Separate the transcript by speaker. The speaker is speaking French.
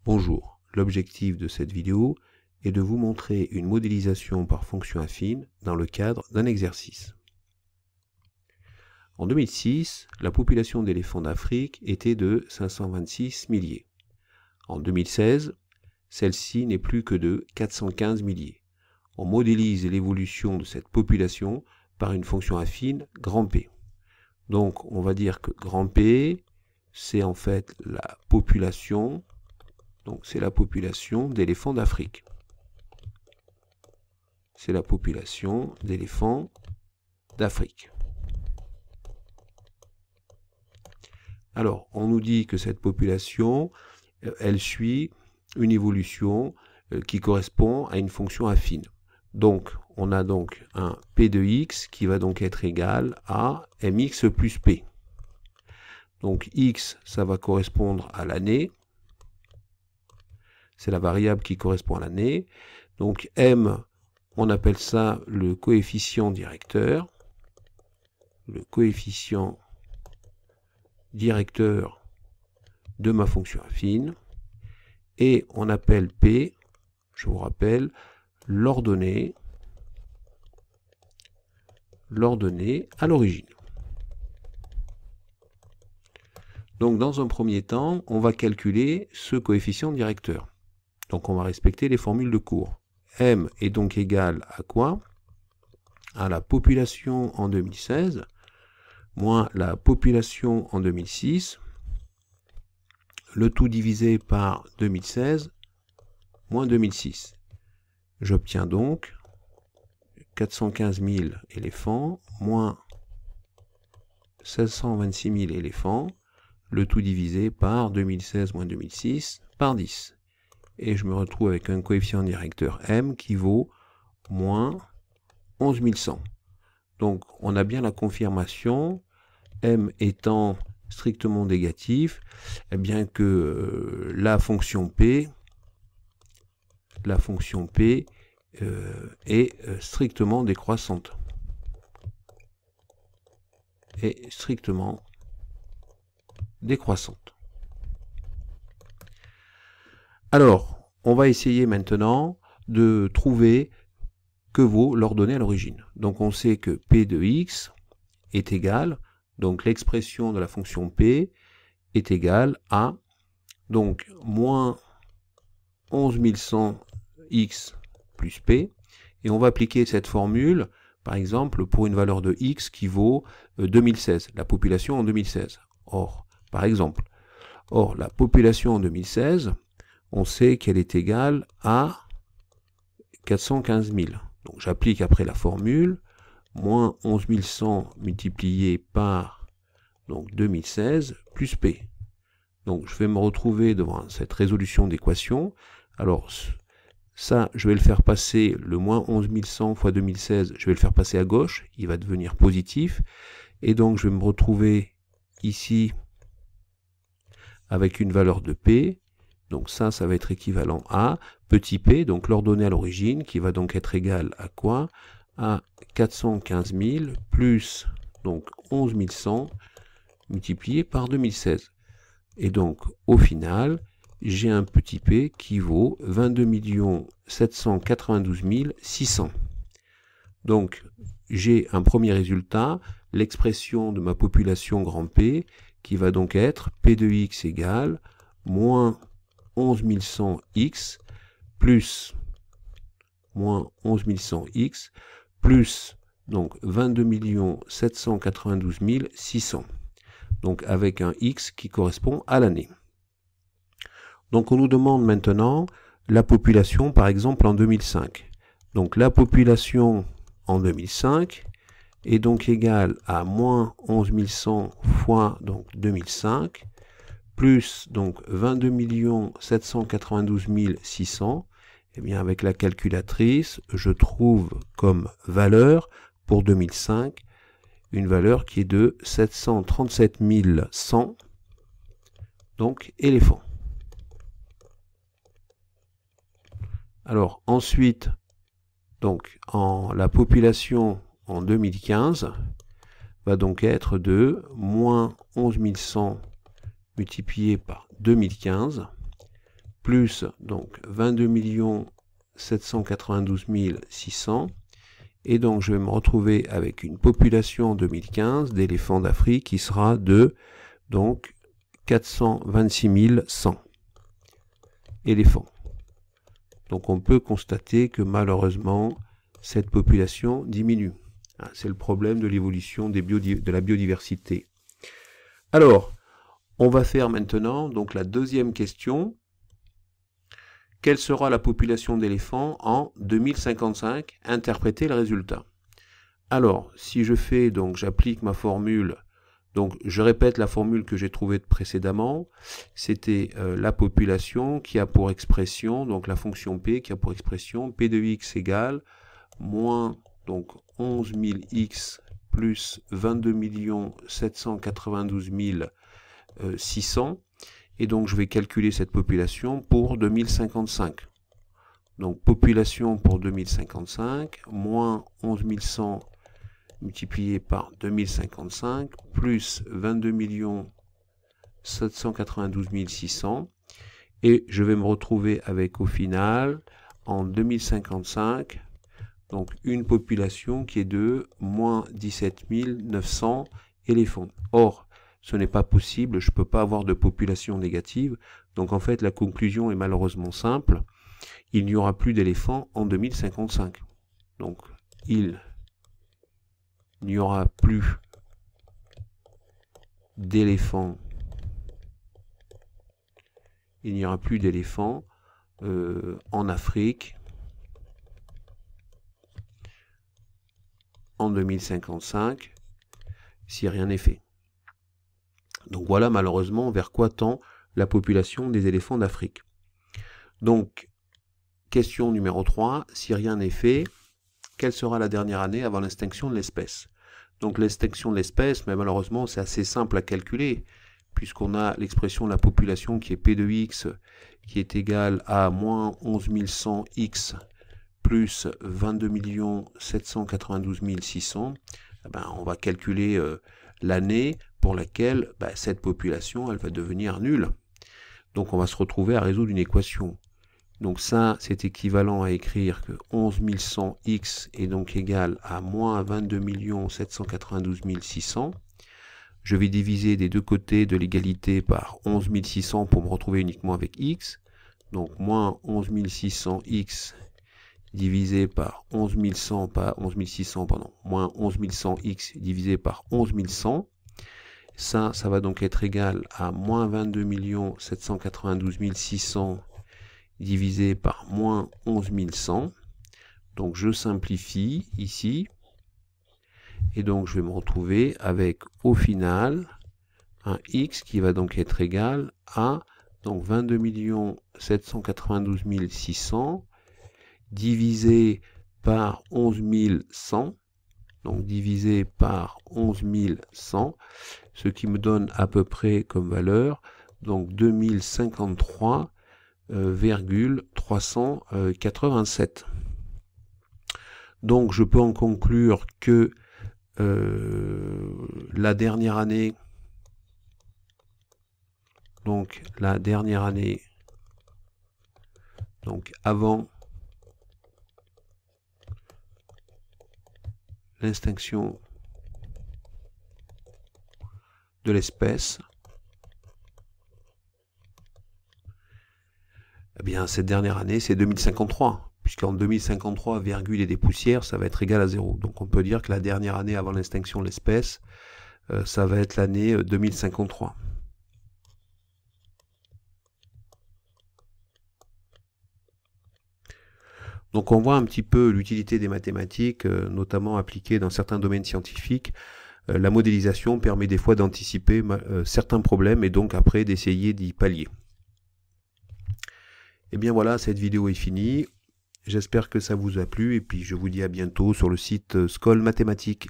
Speaker 1: Bonjour, l'objectif de cette vidéo est de vous montrer une modélisation par fonction affine dans le cadre d'un exercice. En 2006, la population d'éléphants d'Afrique était de 526 milliers. En 2016, celle-ci n'est plus que de 415 milliers. On modélise l'évolution de cette population par une fonction affine grand P. Donc on va dire que grand P, c'est en fait la population. Donc c'est la population d'éléphants d'Afrique. C'est la population d'éléphants d'Afrique. Alors, on nous dit que cette population, elle suit une évolution qui correspond à une fonction affine. Donc, on a donc un P de x qui va donc être égal à mx plus P. Donc, x, ça va correspondre à l'année. C'est la variable qui correspond à l'année. Donc M, on appelle ça le coefficient directeur. Le coefficient directeur de ma fonction affine. Et on appelle P, je vous rappelle, l'ordonnée à l'origine. Donc dans un premier temps, on va calculer ce coefficient directeur. Donc on va respecter les formules de cours. M est donc égal à quoi? À la population en 2016 moins la population en 2006, le tout divisé par 2016 moins 2006. J'obtiens donc 415 000 éléphants moins 726 000 éléphants, le tout divisé par 2016 moins 2006 par 10. Et je me retrouve avec un coefficient directeur M qui vaut moins 11 100. Donc on a bien la confirmation, M étant strictement négatif, eh bien que la fonction P est strictement décroissante. Alors, on va essayer maintenant de trouver que vaut l'ordonnée à l'origine. Donc on sait que P de x est égal, donc l'expression de la fonction P est égale à donc moins 11 100 x plus P, et on va appliquer cette formule, par exemple, pour une valeur de x qui vaut 2016, la population en 2016. Or, la population en 2016, on sait qu'elle est égale à 415 000. Donc j'applique après la formule, moins 11 100 multiplié par donc 2016 plus P. Donc je vais me retrouver devant cette résolution d'équation. Alors ça, je vais le faire passer, le moins 11 100 fois 2016, je vais le faire passer à gauche, il va devenir positif. Et donc je vais me retrouver ici avec une valeur de P. Donc ça va être équivalent à petit p, donc l'ordonnée à l'origine, qui va donc être égal à quoi? À 415 000 plus donc 11 100 multiplié par 2016. Et donc au final, j'ai un petit p qui vaut 22 792 600. Donc j'ai un premier résultat, l'expression de ma population grand P, qui va donc être P de x égale moins 11 100 x plus moins 11 100 x plus donc 22 792 600. Donc avec un x qui correspond à l'année. Donc on nous demande maintenant la population par exemple en 2005. Donc la population en 2005 est donc égale à moins 11 100 fois donc 2005 plus donc 22 792 600, et bien avec la calculatrice, je trouve comme valeur pour 2005 une valeur qui est de 737 100, donc éléphants. Alors ensuite, donc la population en 2015 va donc être de moins 11 100 multiplié par 2015 plus donc 22 792 600. Et donc je vais me retrouver avec une population en 2015 d'éléphants d'Afrique qui sera de donc 426 100 éléphants. Donc on peut constater que malheureusement cette population diminue. C'est le problème de l'évolution de la biodiversité. Alors, on va faire maintenant donc la deuxième question. Quelle sera la population d'éléphants en 2055? Interprétez le résultat. Alors, si je fais, donc j'applique ma formule, donc je répète la formule que j'ai trouvée précédemment, c'était la population qui a pour expression, donc la fonction P qui a pour expression P de x égale moins donc 11 000 x plus 22 792 600. Et donc je vais calculer cette population pour 2055. Donc population pour 2055, moins 11 100 multiplié par 2055, plus 22 792 600. Et je vais me retrouver avec au final, en 2055, donc une population qui est de moins 17 900 éléphants. Or, ce n'est pas possible, je ne peux pas avoir de population négative. Donc en fait, la conclusion est malheureusement simple. Il n'y aura plus d'éléphants en 2055. Donc il n'y aura plus d'éléphants. Il n'y aura plus d'éléphants en Afrique en 2055 si rien n'est fait. Donc voilà malheureusement vers quoi tend la population des éléphants d'Afrique. Donc, question numéro 3, si rien n'est fait, quelle sera la dernière année avant l'extinction de l'espèce? Donc l'extinction de l'espèce, mais malheureusement c'est assez simple à calculer, puisqu'on a l'expression de la population qui est P de x, qui est égale à moins 11 100 x plus 22 792 600. On va calculer l'année pour laquelle cette population elle va devenir nulle. Donc on va se retrouver à résoudre une équation. Donc ça c'est équivalent à écrire que 11 100 x est donc égal à moins 22 792 600. Je vais diviser des deux côtés de l'égalité par 11 600 pour me retrouver uniquement avec x. Donc moins 11 600 x divisé par 11 100, pas 11 600, pardon, moins 11 100 x divisé par 11 100. Ça va donc être égal à moins 22 792 600 divisé par moins 11 100. Donc je simplifie ici. Et donc je vais me retrouver avec au final un x qui va donc être égal à donc 22 792 600 divisé par 11 100. Donc divisé par 11 100, ce qui me donne à peu près comme valeur donc 2053,387. Donc je peux en conclure que la dernière année, donc avant l'extinction de l'espèce, eh bien cette dernière année c'est 2053, puisqu'en 2053, virgule et des poussières, ça va être égal à 0. Donc on peut dire que la dernière année avant l'extinction de l'espèce, ça va être l'année 2053. Donc on voit un petit peu l'utilité des mathématiques, notamment appliquées dans certains domaines scientifiques. La modélisation permet des fois d'anticiper certains problèmes et donc après d'essayer d'y pallier. Et bien voilà, cette vidéo est finie. J'espère que ça vous a plu et puis je vous dis à bientôt sur le site Skol Mathématiques.